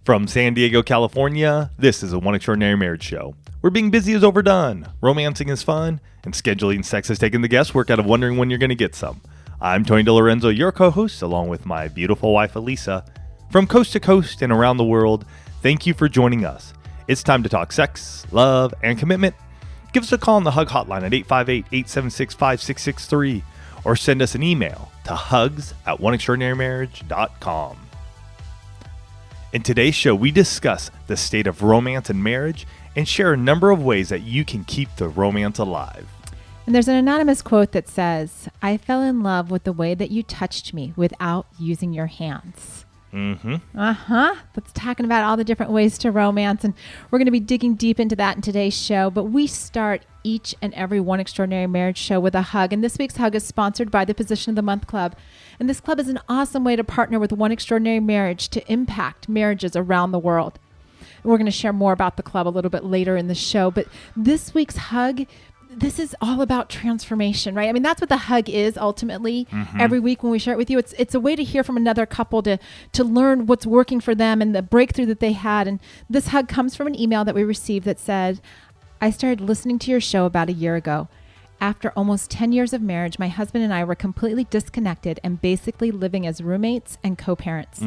From San Diego, California, this is a One Extraordinary Marriage show. Where being busy is overdone, romancing is fun, and scheduling sex has taken the guesswork out of wondering when you're going to get some. I'm Tony DeLorenzo, your co-host, along with my beautiful wife, Elisa. From coast to coast and around the world, thank you for joining us. It's time to talk sex, love, and commitment. Give us a call on the HUG hotline at 858-876-5663 or send us an email to hugs@oneextraordinarymarriage.com. In today's show, we discuss the state of romance and marriage and share a number of ways that you can keep the romance alive. And there's an anonymous quote that says, "I fell in love with the way that you touched me without using your hands." That's talking about all the different ways to romance, and we're going to be digging deep into that in today's show. But we start each and every One Extraordinary Marriage show with a hug, and this week's hug is sponsored by the Position of the Month Club. And this club is an awesome way to partner with One Extraordinary Marriage to impact marriages around the world. And we're going to share more about the club a little bit later in the show, but this week's hug, this is all about transformation, right? I mean, that's what the hug is ultimately. Every week when we share it with you, it's a way to hear from another couple to learn what's working for them and the breakthrough that they had. And this hug comes from an email that we received that said, "I started listening to your show about a year ago. After almost 10 years of marriage, my husband and I were completely disconnected and basically living as roommates and co-parents.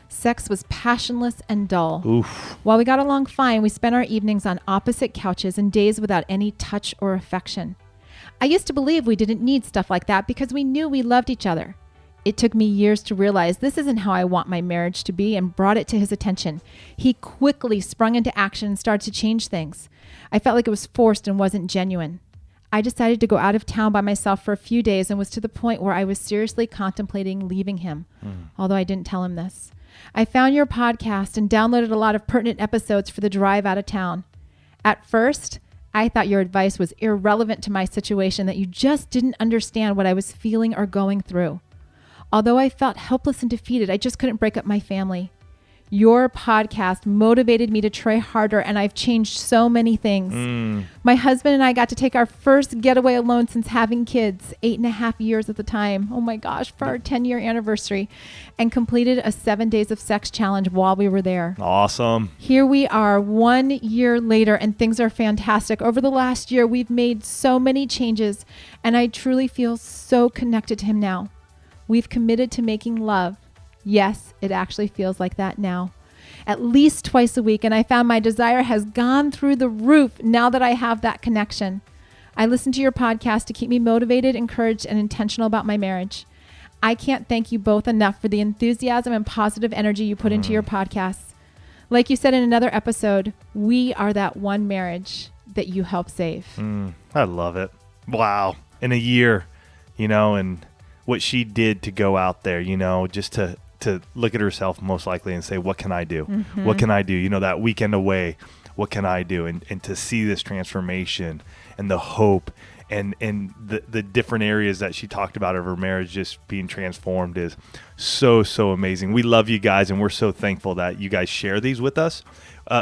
Sex was passionless and dull. Oof. While we got along fine, we spent our evenings on opposite couches and days without any touch or affection. I used to believe we didn't need stuff like that because we knew we loved each other. It took me years to realize this isn't how I want my marriage to be and brought it to his attention. He quickly sprung into action and started to change things. I felt like it was forced and wasn't genuine. I decided to go out of town by myself for a few days and was to the point where I was seriously contemplating leaving him, although I didn't tell him this. I found your podcast and downloaded a lot of pertinent episodes for the drive out of town. At first, I thought your advice was irrelevant to my situation, that you just didn't understand what I was feeling or going through. Although I felt helpless and defeated, I just couldn't break up my family. Your podcast motivated me to try harder, and I've changed so many things. My husband and I got to take our first getaway alone since having kids, 8.5 years at the time. Oh my gosh, for our 10-year anniversary, and completed a 7 days of sex challenge while we were there. Awesome. Here we are 1 year later, and things are fantastic. Over the last year, we've made so many changes, and I truly feel so connected to him now. We've committed to making love. Yes, it actually feels like that now. At least twice a week, and I found my desire has gone through the roof now that I have that connection. I listen to your podcast to keep me motivated, encouraged, and intentional about my marriage. I can't thank you both enough for the enthusiasm and positive energy you put into your podcasts. Like you said in another episode, we are that one marriage that you help save." I love it. Wow. In a year, and what she did to go out there, just to look at herself most likely and say, what can I do? What can I do? That weekend away, what can I do? And to see this transformation and the hope and the different areas that she talked about of her marriage just being transformed is so, so amazing. We love you guys, and we're so thankful that you guys share these with us.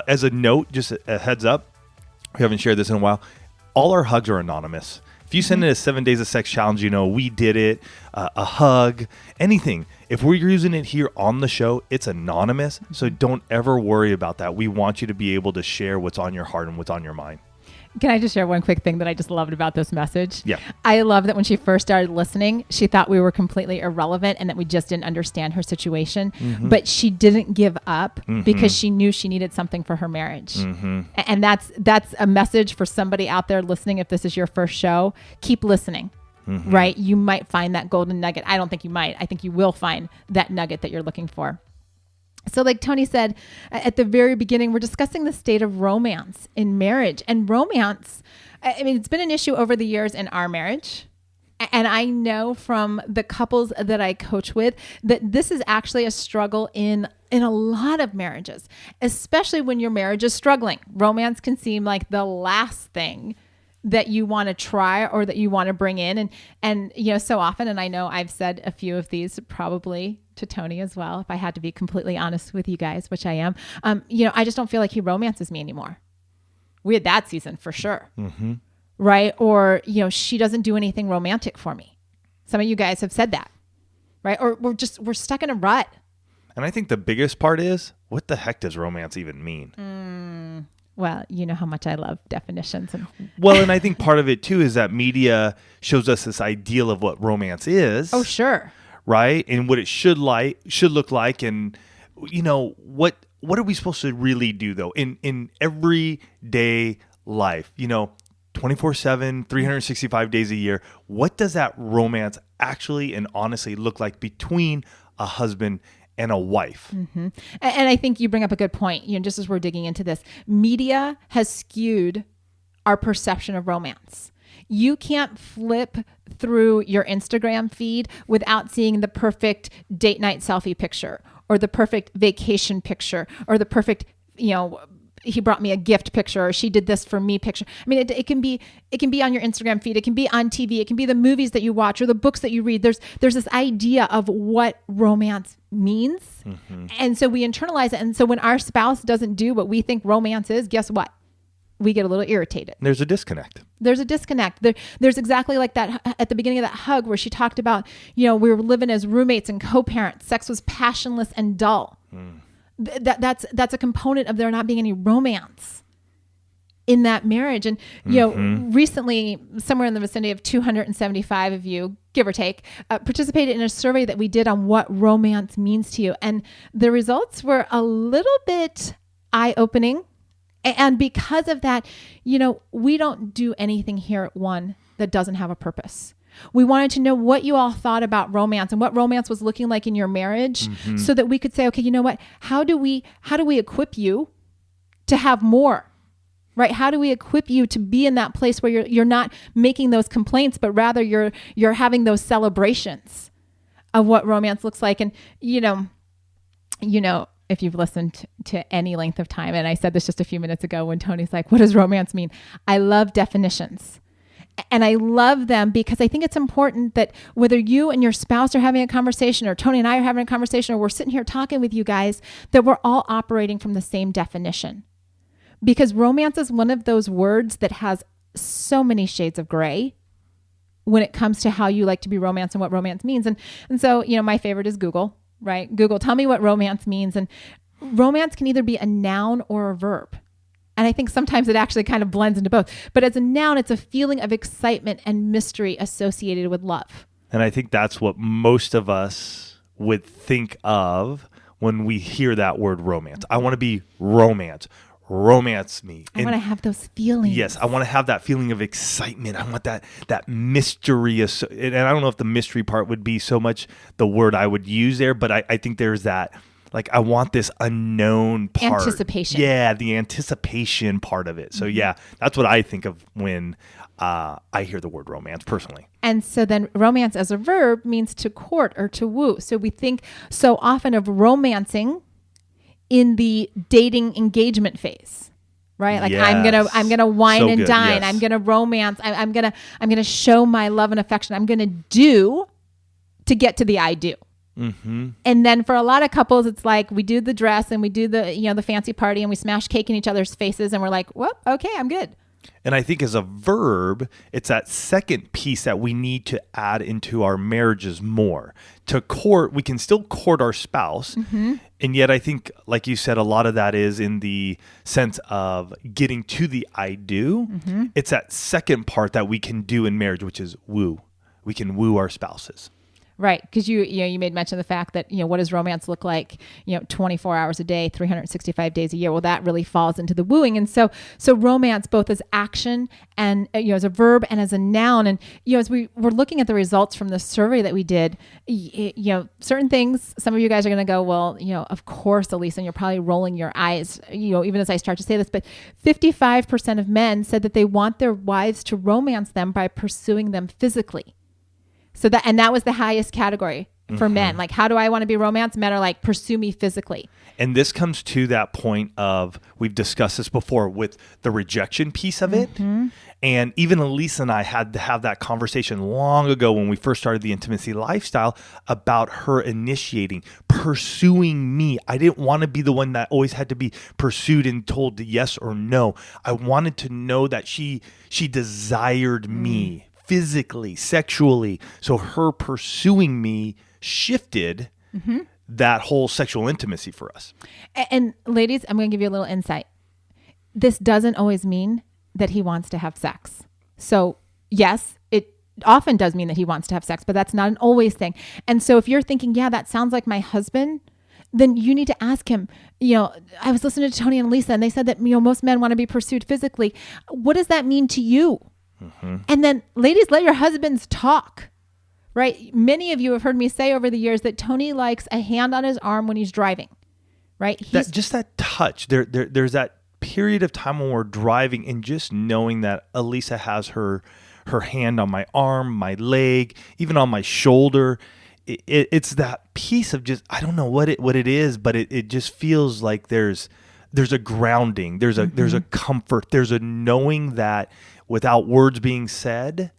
As a note, just a heads up, we haven't shared this in a while. All our hugs are anonymous. If you send in a 7 days of sex challenge, we did it, a hug, anything. If we're using it here on the show, it's anonymous. So don't ever worry about that. We want you to be able to share what's on your heart and what's on your mind. Can I just share one quick thing that I just loved about this message? Yeah. I love that when she first started listening, she thought we were completely irrelevant and that we just didn't understand her situation. But she didn't give up because she knew she needed something for her marriage. And that's a message for somebody out there listening. If this is your first show, keep listening. Right? You might find that golden nugget. I don't think you might. I think you will find that nugget that you're looking for. So like Tony said at the very beginning, we're discussing the state of romance in marriage. And romance, it's been an issue over the years in our marriage. And I know from the couples that I coach with that this is actually a struggle in a lot of marriages, especially when your marriage is struggling. Romance can seem like the last thing that you want to try or that you want to bring in. And so often, and I know I've said a few of these probably to Tony as well, if I had to be completely honest with you guys, which I am, I just don't feel like he romances me anymore. We had that season for sure. Right? Or, she doesn't do anything romantic for me. Some of you guys have said that, right? Or we're stuck in a rut. And I think the biggest part is what the heck does romance even mean? Well, you know how much I love definitions. Well, and I think part of it too is that media shows us this ideal of what romance is. Oh, sure. Right? And what it should look like. And, what are we supposed to really do though in everyday life, 24/7, 365 days a year? What does that romance actually and honestly look like between a husband and a wife? Mm-hmm. And I think you bring up a good point. Just as we're digging into this, media has skewed our perception of romance. You can't flip through your Instagram feed without seeing the perfect date night selfie picture or the perfect vacation picture or the perfect, he brought me a gift picture or she did this for me picture. I mean, it can be on your Instagram feed. It can be on TV. It can be the movies that you watch or the books that you read. There's this idea of what romance means. Mm-hmm. And so we internalize it. And so when our spouse doesn't do what we think romance is, guess what? We get a little irritated. There's a disconnect. There's exactly like that at the beginning of that hug where she talked about, we were living as roommates and co-parents. Sex was passionless and dull. That's a component of there not being any romance in that marriage. And, recently, somewhere in the vicinity of 275 of you, give or take, participated in a survey that we did on what romance means to you. And the results were a little bit eye-opening. And because of that, we don't do anything here at One that doesn't have a purpose. We wanted to know what you all thought about romance and what romance was looking like in your marriage so that we could say, okay, you know what? How do we equip you to have more? Right? How do we equip you to be in that place where you're not making those complaints, but rather you're having those celebrations of what romance looks like? And if you've listened to any length of time, and I said this just a few minutes ago when Tony's like, what does romance mean? I love definitions. And I love them because I think it's important that whether you and your spouse are having a conversation or Tony and I are having a conversation or we're sitting here talking with you guys, that we're all operating from the same definition. Because romance is one of those words that has so many shades of gray when it comes to how you like to be romanced and what romance means. And so, my favorite is Google, right? Google, tell me what romance means. And romance can either be a noun or a verb. And I think sometimes it actually kind of blends into both. But as a noun, it's a feeling of excitement and mystery associated with love. And I think that's what most of us would think of when we hear that word romance. I want to be romance me. I want to have those feelings. Yes, I want to have that feeling of excitement. I want that mystery. And I don't know if the mystery part would be so much the word I would use there, but I think there's that. Like, I want this unknown part. Anticipation. Yeah, the anticipation part of it. So, yeah, that's what I think of when I hear the word romance personally. And so then romance as a verb means to court or to woo. So we think so often of romancing in the dating engagement phase. Right? Like, yes. I'm gonna wine so and good. Dine. Yes. I'm gonna romance. I'm gonna show my love and affection. I'm gonna do to get to the I do. Mm-hmm. And then for a lot of couples, it's like we do the dress and we do the fancy party and we smash cake in each other's faces and we're like, well, okay, I'm good. And I think as a verb, it's that second piece that we need to add into our marriages more. To court, we can still court our spouse. Mm-hmm. And yet I think, like you said, a lot of that is in the sense of getting to the I do. Mm-hmm. It's that second part that we can do in marriage, which is woo. We can woo our spouses. Right. Because you made mention of the fact that, what does romance look like, 24 hours a day, 365 days a year? Well, that really falls into the wooing. And so romance, both as action and, as a verb and as a noun. And, as we were looking at the results from the survey that we did, certain things, some of you guys are going to go, well, of course, Elisa, and you're probably rolling your eyes, even as I start to say this, but 55% of men said that they want their wives to romance them by pursuing them physically. So that was the highest category for mm-hmm. men. Like, how do I want to be romanced? Men are like, pursue me physically. And this comes to that point of, we've discussed this before with the rejection piece of it. Mm-hmm. And even Elisa and I had to have that conversation long ago when we first started the intimacy lifestyle about her initiating, pursuing me. I didn't want to be the one that always had to be pursued and told yes or no. I wanted to know that she desired me. Physically, sexually. So her pursuing me shifted mm-hmm. that whole sexual intimacy for us. And ladies, I'm going to give you a little insight. This doesn't always mean that he wants to have sex. So yes, it often does mean that he wants to have sex, but that's not an always thing. And so if you're thinking, yeah, that sounds like my husband, then you need to ask him, I was listening to Tony and Lisa, and they said that, most men want to be pursued physically. What does that mean to you? Mm-hmm. And then ladies, let your husbands talk, right? Many of you have heard me say over the years that Tony likes a hand on his arm when he's driving, right? Just that touch. There's that period of time when we're driving and just knowing that Elisa has her hand on my arm, my leg, even on my shoulder. It's that piece of just, I don't know what it is, but it just feels like there's a grounding, there's a comfort, there's a knowing that without words being said,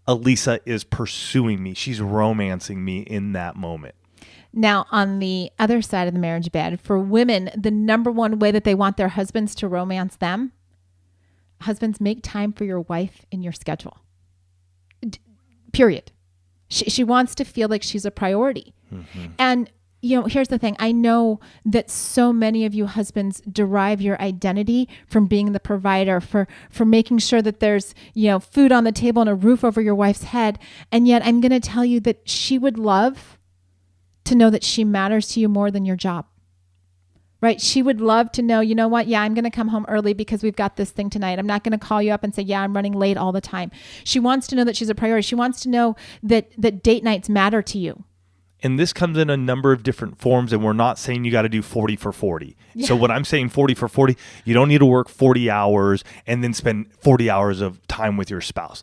Elisa is pursuing me. She's romancing me in that moment. Now, on the other side of the marriage bed, for women, the number one way that they want their husbands to romance them, husbands, make time for your wife in your schedule. Period. She wants to feel like she's a priority. Mm-hmm. And, here's the thing. I know that so many of you husbands derive your identity from being the provider, for making sure that there's, food on the table and a roof over your wife's head. And yet I'm going to tell you that she would love to know that she matters to you more than your job. Right? She would love to know, you know what? Yeah, I'm going to come home early because we've got this thing tonight. I'm not going to call you up and say, yeah, I'm running late all the time. She wants to know that she's a priority. She wants to know that date nights matter to you. And this comes in a number of different forms, and we're not saying you got to do 40 for 40. Yeah. So when I'm saying 40 for 40, you don't need to work 40 hours and then spend 40 hours of time with your spouse.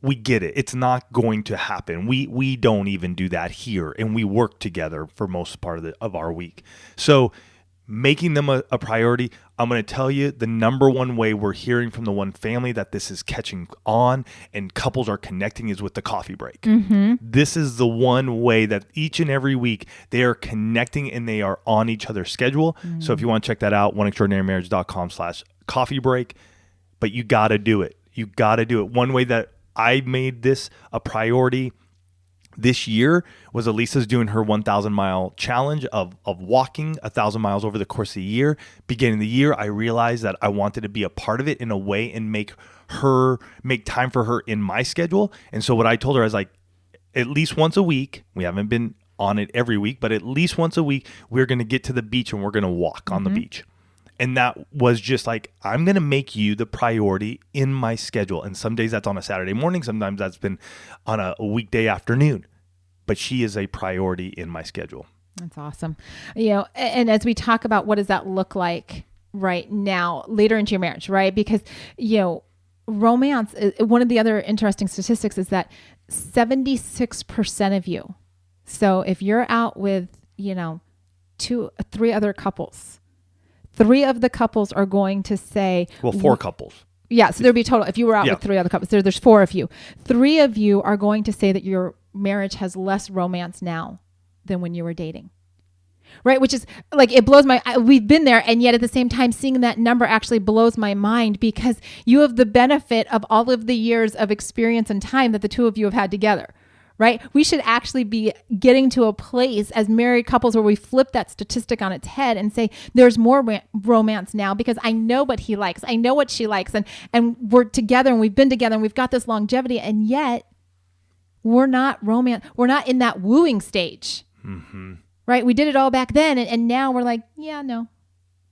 We get it. It's not going to happen. We don't even do that here, and we work together for most part of our week. So making them a priority, I'm going to tell you the number one way we're hearing from the one family that this is catching on and couples are connecting is with the coffee break. Mm-hmm. This is the one way that each and every week they are connecting and they are on each other's schedule. Mm-hmm. So if you want to check that out, oneextraordinarymarriage.com/coffee break. But you got to do it. You got to do it. One way that I made this a priority this year was Elisa's doing her 1,000-mile challenge of walking 1,000 miles over the course of the year. Beginning of the year, I realized that I wanted to be a part of it in a way and make time for her in my schedule. And so what I told her, I was like, at least once a week, we haven't been on it every week, but at least once a week, we're going to get to the beach and we're going to walk on the beach. And that was just like, I'm going to make you the priority in my schedule. And some days that's on a Saturday morning. Sometimes that's been on a weekday afternoon. But she is a priority in my schedule. That's awesome. And as we talk about what does that look like right now, later into your marriage, right? Because, romance, one of the other interesting statistics is that 76% of you, so if you're out with, 3 other couples, 3 of the couples are going to say... Well, 4 couples. Yeah, so there'd be total. If you were out with 3 other couples, there's 4 of you. 3 of you are going to say that your marriage has less romance now than when you were dating. Right? Which is like, it blows we've been there. And yet at the same time, seeing that number actually blows my mind because you have the benefit of all of the years of experience and time that the 2 of you have had together. Right? We should actually be getting to a place as married couples where we flip that statistic on its head and say, there's more romance now because I know what he likes. I know what she likes. And we're together and we've been together and we've got this longevity. And yet we're not We're not in that wooing stage. Mm-hmm. Right? We did it all back then. And now we're like, yeah, no,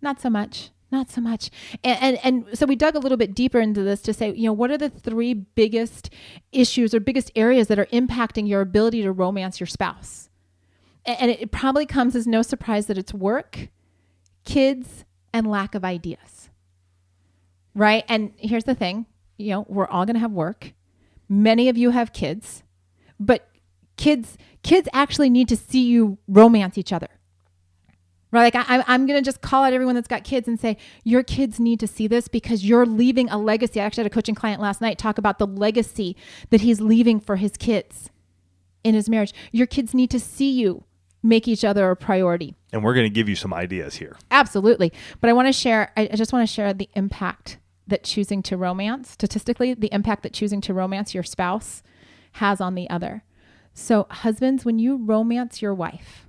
not so much. Not so much. And so we dug a little bit deeper into this to say, what are the 3 biggest issues or biggest areas that are impacting your ability to romance your spouse? And it probably comes as no surprise that it's work, kids, and lack of ideas. Right? And here's the thing, we're all going to have work. Many of you have kids, but kids actually need to see you romance each other. Right? Like I'm going to just call out everyone that's got kids and say, your kids need to see this because you're leaving a legacy. I actually had a coaching client last night talk about the legacy that he's leaving for his kids in his marriage. Your kids need to see you make each other a priority. And we're going to give you some ideas here. Absolutely. But I just want to share the impact that choosing to romance, statistically, the impact that choosing to romance your spouse has on the other. So husbands, when you romance your wife,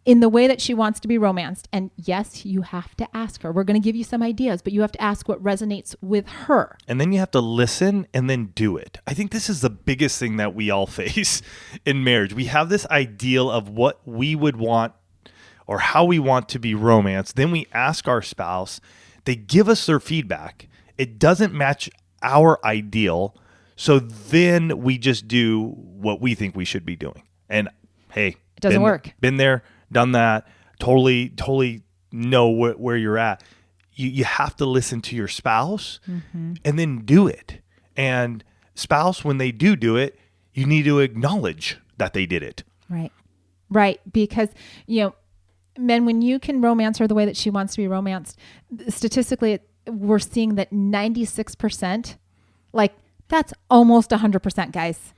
in the way that she wants to be romanced. And yes, you have to ask her. We're going to give you some ideas, but you have to ask what resonates with her. And then you have to listen and then do it. I think this is the biggest thing that we all face in marriage. We have this ideal of what we would want or how we want to be romanced. Then we ask our spouse. They give us their feedback. It doesn't match our ideal. So then we just do what we think we should be doing. And hey, it doesn't work. Been there, done that, totally know where you're at. You have to listen to your spouse and then do it. And spouse, when they do it, you need to acknowledge that they did it. Right. Because, men, when you can romance her the way that she wants to be romanced, statistically, we're seeing that 96%, that's almost 100%, guys.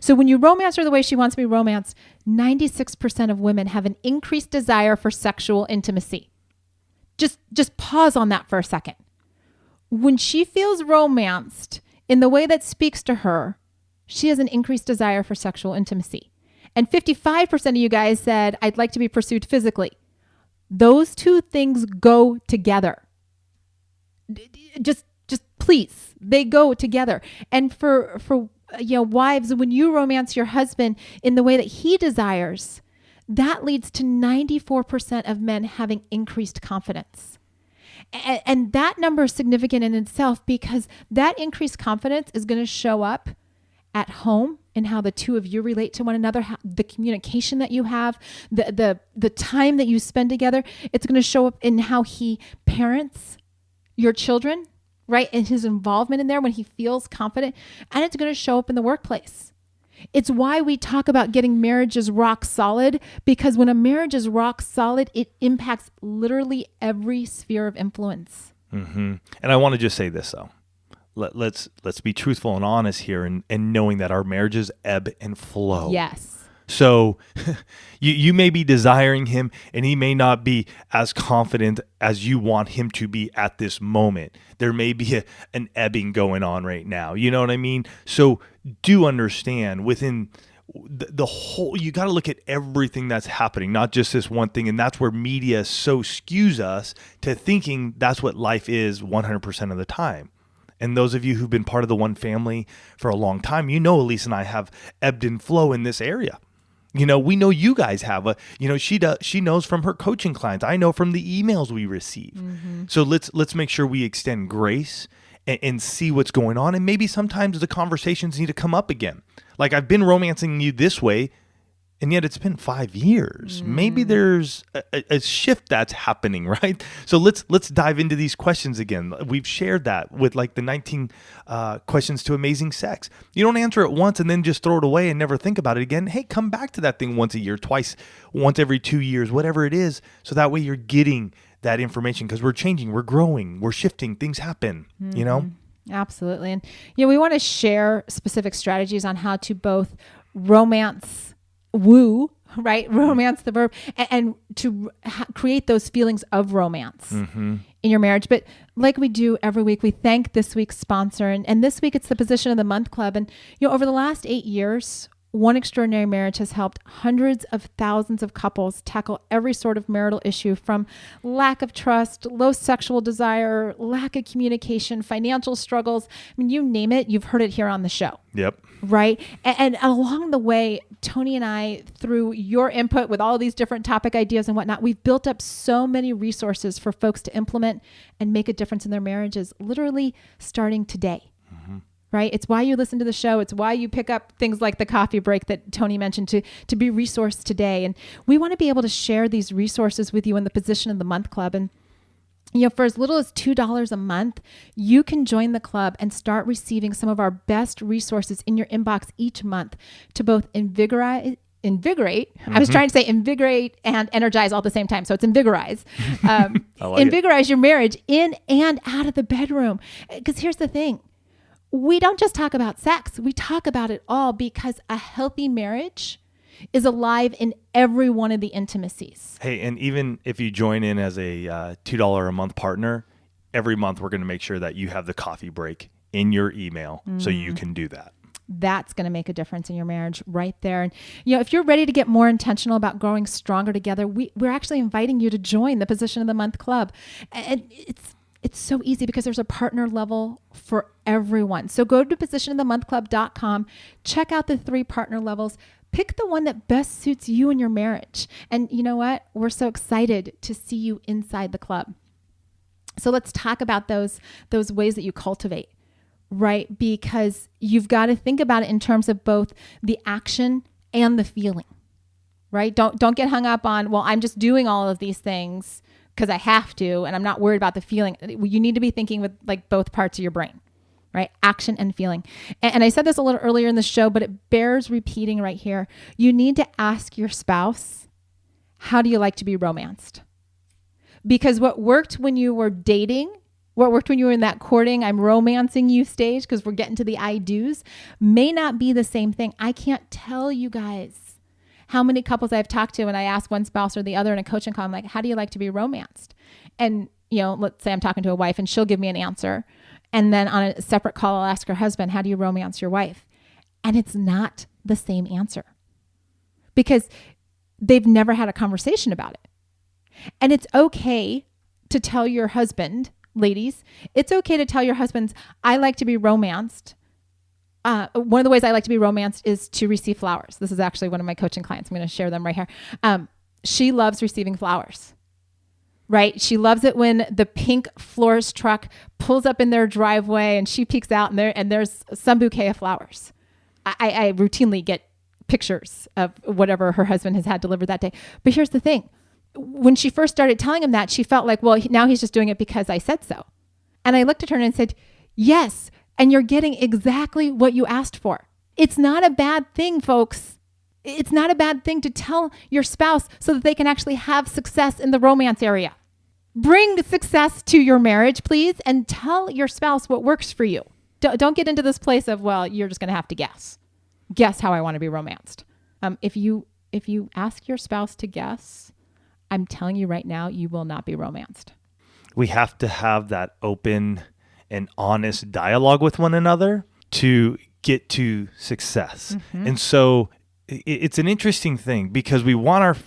So when you romance her the way she wants to be romanced, 96% of women have an increased desire for sexual intimacy. Just pause on that for a second. When she feels romanced in the way that speaks to her, she has an increased desire for sexual intimacy. And 55% of you guys said, I'd like to be pursued physically. Those two things go together. Just please, they go together. And for wives, when you romance your husband in the way that he desires, that leads to 94% of men having increased confidence. And that number is significant in itself because that increased confidence is going to show up at home and how the two of you relate to one another, how the communication that you have, the time that you spend together. It's going to show up in how he parents your children, right? And his involvement in there when he feels confident. And it's going to show up in the workplace. It's why we talk about getting marriages rock solid, because when a marriage is rock solid, it impacts literally every sphere of influence. And I want to just say this, though. Let's be truthful and honest here, and knowing that our marriages ebb and flow. Yes. So you may be desiring him, and he may not be as confident as you want him to be at this moment. There may be an ebbing going on right now. You know what I mean? So do understand within the whole, you got to look at everything that's happening, not just this one thing. And that's where media so skews us to thinking that's what life is 100% of the time. And those of you who've been part of the One Family for a long time, Elise and I have ebbed and flow in this area. We know you guys have she knows from her coaching clients. I know from the emails we receive. So let's make sure we extend grace and see what's going on. And maybe sometimes the conversations need to come up again. Like, I've been romancing you this way, and yet it's been 5 years. Maybe there's a shift that's happening, right? So let's dive into these questions again. We've shared that with the 19 questions to amazing sex. You don't answer it once and then just throw it away and never think about it again. Hey, come back to that thing once a year, twice, once every 2 years, whatever it is. So that way you're getting that information, because we're changing, we're growing, we're shifting, things happen, Absolutely. And, we want to share specific strategies on how to both romance the verb, and to create those feelings of romance in your marriage. But like we do every week, we thank this week's sponsor. And this week it's the Position of the Month Club. And, over the last 8 years, One Extraordinary Marriage has helped hundreds of thousands of couples tackle every sort of marital issue, from lack of trust, low sexual desire, lack of communication, financial struggles. I mean, you name it, you've heard it here on the show. Yep. Right? And along the way, Tony and I, through your input with all these different topic ideas and whatnot, we've built up so many resources for folks to implement and make a difference in their marriages, literally starting today. Right? It's why you listen to the show. It's why you pick up things like the coffee break that Tony mentioned to be resourced today. And we want to be able to share these resources with you in the Position of the Month Club. And, for as little as $2 a month, you can join the club and start receiving some of our best resources in your inbox each month to both invigorate. I was trying to say invigorate and energize all at the same time. So it's invigorize. Invigorize your marriage in and out of the bedroom. Because here's the thing. We don't just talk about sex. We talk about it all, because a healthy marriage is alive in every one of the intimacies. Hey, and even if you join in as a $2 a month partner, every month we're going to make sure that you have the coffee break in your email so you can do that. That's going to make a difference in your marriage right there. And, if you're ready to get more intentional about growing stronger together, we're actually inviting you to join the Position of the Month Club. And it's so easy because there's a partner level for everyone. So go to positionofthemonthclub.com, check out the 3 partner levels, pick the one that best suits you and your marriage. And you know what? We're so excited to see you inside the club. So let's talk about those ways that you cultivate, right? Because you've got to think about it in terms of both the action and the feeling, right? Don't get hung up on, well, I'm just doing all of these things because I have to, and I'm not worried about the feeling. You need to be thinking with like both parts of your brain, right? Action and feeling. And I said this a little earlier in the show, but it bears repeating right here. You need to ask your spouse, how do you like to be romanced? Because what worked when you were dating, what worked when you were in that courting, I'm romancing you stage, because we're getting to the I do's, may not be the same thing. I can't tell you guys how many couples I've talked to and I ask one spouse or the other in a coaching call, I'm like, how do you like to be romanced? And, let's say I'm talking to a wife and she'll give me an answer. And then on a separate call, I'll ask her husband, how do you romance your wife? And it's not the same answer because they've never had a conversation about it. And it's okay to tell your husband, ladies, it's okay to tell your husbands, I like to be romanced. One of the ways I like to be romanced is to receive flowers. This is actually one of my coaching clients. I'm going to share them right here. She loves receiving flowers, right? She loves it when the pink florist truck pulls up in their driveway and she peeks out and there's some bouquet of flowers. I routinely get pictures of whatever her husband has had delivered that day. But here's the thing. When she first started telling him that, she felt like, well, now he's just doing it because I said so. And I looked at her and said, yes, and you're getting exactly what you asked for. It's not a bad thing, folks. It's not a bad thing to tell your spouse so that they can actually have success in the romance area. Bring success to your marriage, please, and tell your spouse what works for you. Don't get into this place of, well, you're just going to have to guess. Guess how I want to be romanced. If you ask your spouse to guess, I'm telling you right now, you will not be romanced. We have to have that open and honest dialogue with one another to get to success. Mm-hmm. And so it's an interesting thing because we want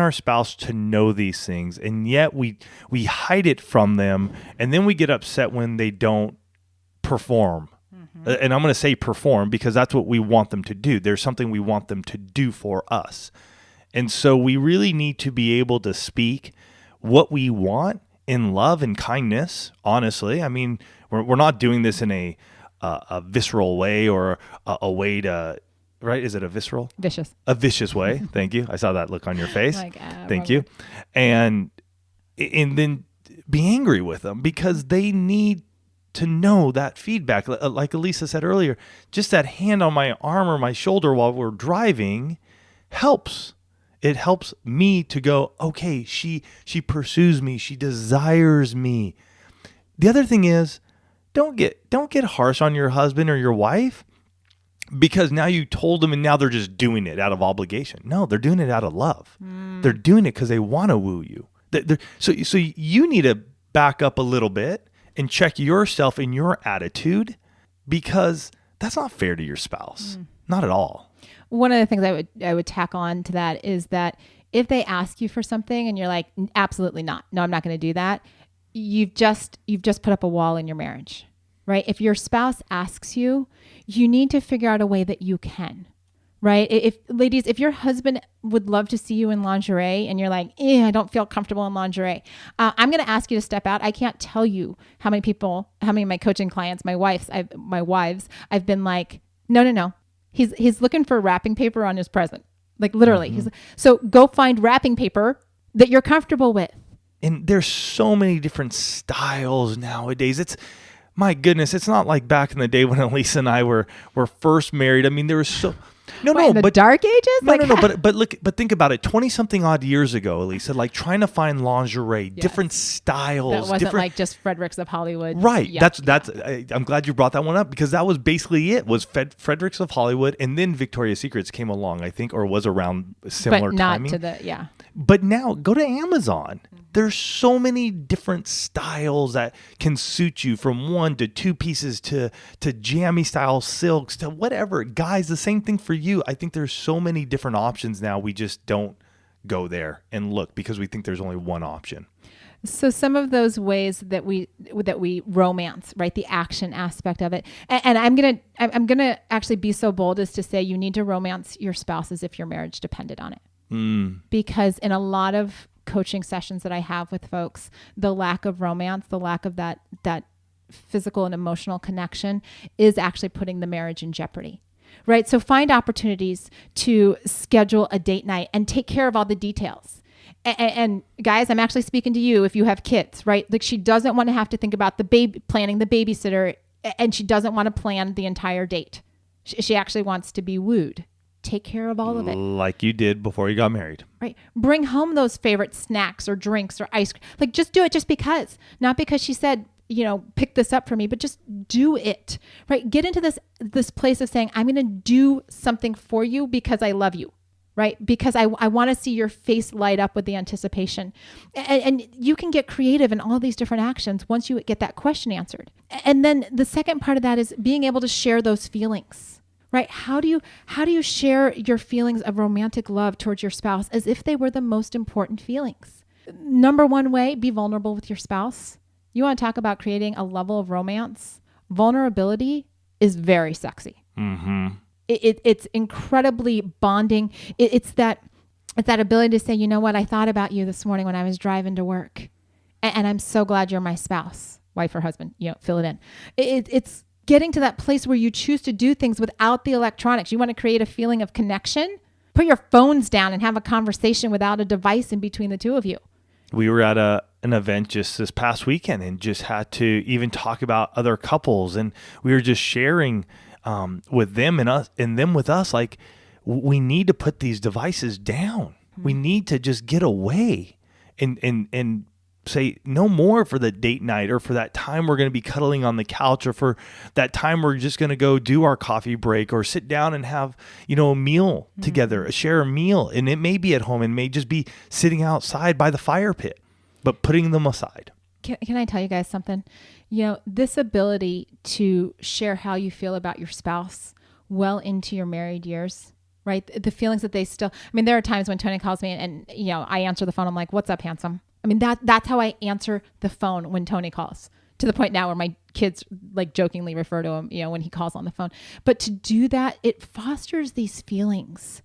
our spouse to know these things, and yet we hide it from them, and then we get upset when they don't perform. Mm-hmm. And I'm going to say perform because that's what we want them to do. There's something we want them to do for us. And so we really need to be able to speak what we want in love and kindness, honestly. I mean, we're not doing this in a visceral way or a way to, right? Is it a visceral? Vicious. A vicious way. Thank you. I saw that look on your face. Thank you. And then be angry with them because they need to know that feedback. Like Elisa said earlier, just that hand on my arm or my shoulder while we're driving helps. It helps me to go, okay, she pursues me. She desires me. The other thing is, don't get harsh on your husband or your wife because now you told them and now they're just doing it out of obligation. No, they're doing it out of love. They're doing it because they want to woo you. So you need to back up a little bit and check yourself and your attitude because that's not fair to your spouse. Not at all. One of the things I would tack on to that is that if they ask you for something and you're like, absolutely not. No, I'm not going to do that. You've just put up a wall in your marriage, right? If your spouse asks you, you need to figure out a way that you can, right? Ladies, if your husband would love to see you in lingerie and you're like, I don't feel comfortable in lingerie, I'm going to ask you to step out. I can't tell you how many of my coaching clients, my wives, I've been like, no. He's looking for wrapping paper on his present. Like literally. Mm-hmm. So go find wrapping paper that you're comfortable with. And there's so many different styles nowadays. It's, my goodness, it's not like back in the day when Elisa and I were first married. I mean, there was so... But dark ages? But think about it. 20-something odd years ago, Elisa, like trying to find lingerie, different styles. That wasn't like just Fredericks of Hollywood. Right. Yuck. I'm glad you brought that one up because that was basically it. Was Fredericks of Hollywood, and then Victoria's Secrets came along, I think, or was around similar timing. But not to the But now go to Amazon. There's so many different styles that can suit you, from 1 to 2 pieces to jammy style silks to whatever. Guys, the same thing for you. I think there's so many different options now. We just don't go there and look because we think there's only one option. So some of those ways that we romance, right? The action aspect of it. And I'm gonna actually be so bold as to say you need to romance your spouse as if your marriage depended on it. Because in a lot of coaching sessions that I have with folks, the lack of romance, the lack of that physical and emotional connection is actually putting the marriage in jeopardy. Right? So find opportunities to schedule a date night and take care of all the details. And guys, I'm actually speaking to you if you have kids, right? Like, she doesn't want to have to think about planning the babysitter, and she doesn't want to plan the entire date. She actually wants to be wooed. Take care of all of it. Like you did before you got married. Right. Bring home those favorite snacks or drinks or ice cream. Like, just do it just because. Not because she said, pick this up for me, but just do it. Right. Get into this place of saying, I'm going to do something for you because I love you. Right. Because I want to see your face light up with the anticipation. And you can get creative in all these different actions once you get that question answered. And then the second part of that is being able to share those feelings. Right? How do you share your feelings of romantic love towards your spouse as if they were the most important feelings? Number one way, be vulnerable with your spouse. You want to talk about creating a level of romance? Vulnerability is very sexy. Mm-hmm. It's incredibly bonding. It's that ability to say, you know what, I thought about you this morning when I was driving to work, and I'm so glad you're my spouse, wife or husband. Fill it in. It's getting to that place where you choose to do things without the electronics. You want to create a feeling of connection? Put your phones down and have a conversation without a device in between the two of you. We were at an event just this past weekend and just had to even talk about other couples. And we were just sharing with them and us and them with us, like, we need to put these devices down. Mm-hmm. We need to just get away and say no more for the date night, or for that time we're going to be cuddling on the couch, or for that time we're just going to go do our coffee break or sit down and have, a meal together, share a meal. And it may be at home and may just be sitting outside by the fire pit, but putting them aside. Can I tell you guys something? This ability to share how you feel about your spouse well into your married years, right? The feelings that they still, there are times when Tony calls me and I answer the phone. I'm like, what's up, handsome? That's how I answer the phone when Tony calls, to the point now where my kids like jokingly refer to him, when he calls on the phone. But to do that, it fosters these feelings.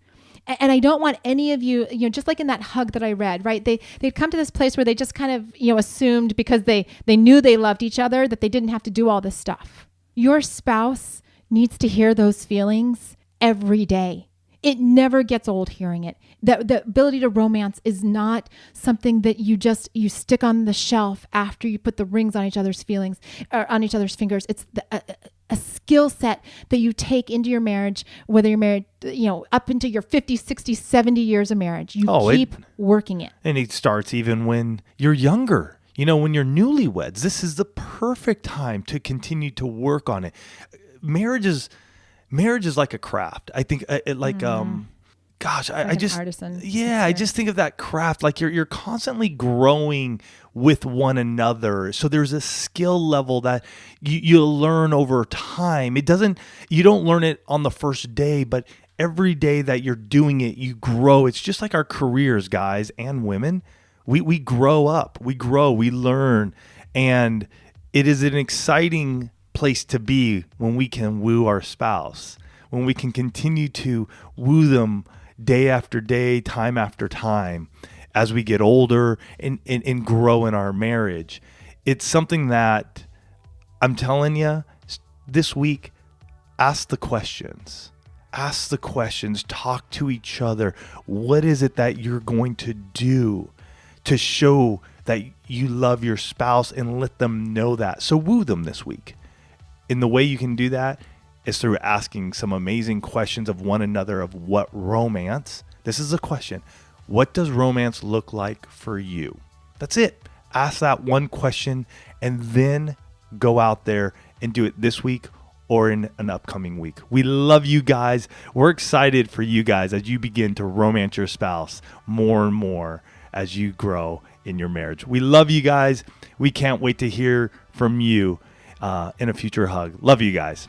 And I don't want any of you, just like in that hug that I read, right? They'd come to this place where they just kind of, assumed because they knew they loved each other that they didn't have to do all this stuff. Your spouse needs to hear those feelings every day. It never gets old hearing it. The ability to romance is not something that you stick on the shelf after you put the rings on each other's feelings or on each other's fingers. It's a skill set that you take into your marriage, whether you're married, up into your 50, 60, 70 years of marriage. You keep working it. And it starts even when you're younger. When you're newlyweds, this is the perfect time to continue to work on it. Marriage is like a craft. I think I just, artisan. Yeah, I just think of that craft. Like you're constantly growing with one another. So there's a skill level that you learn over time. You don't learn it on the first day, but every day that you're doing it, you grow. It's just like our careers, guys and women. We grow up, we grow, we learn. And it is an exciting place to be when we can woo our spouse, when we can continue to woo them day after day, time after time, as we get older and grow in our marriage. It's something that I'm telling you this week, ask the questions, talk to each other. What is it that you're going to do to show that you love your spouse, and let them know that? So woo them this week. And the way you can do that is through asking some amazing questions of one another of what romance. This is a question. What does romance look like for you? That's it. Ask that one question and then go out there and do it this week or in an upcoming week. We love you guys. We're excited for you guys as you begin to romance your spouse more and more as you grow in your marriage. We love you guys. We can't wait to hear from you in a future hug. Love you guys.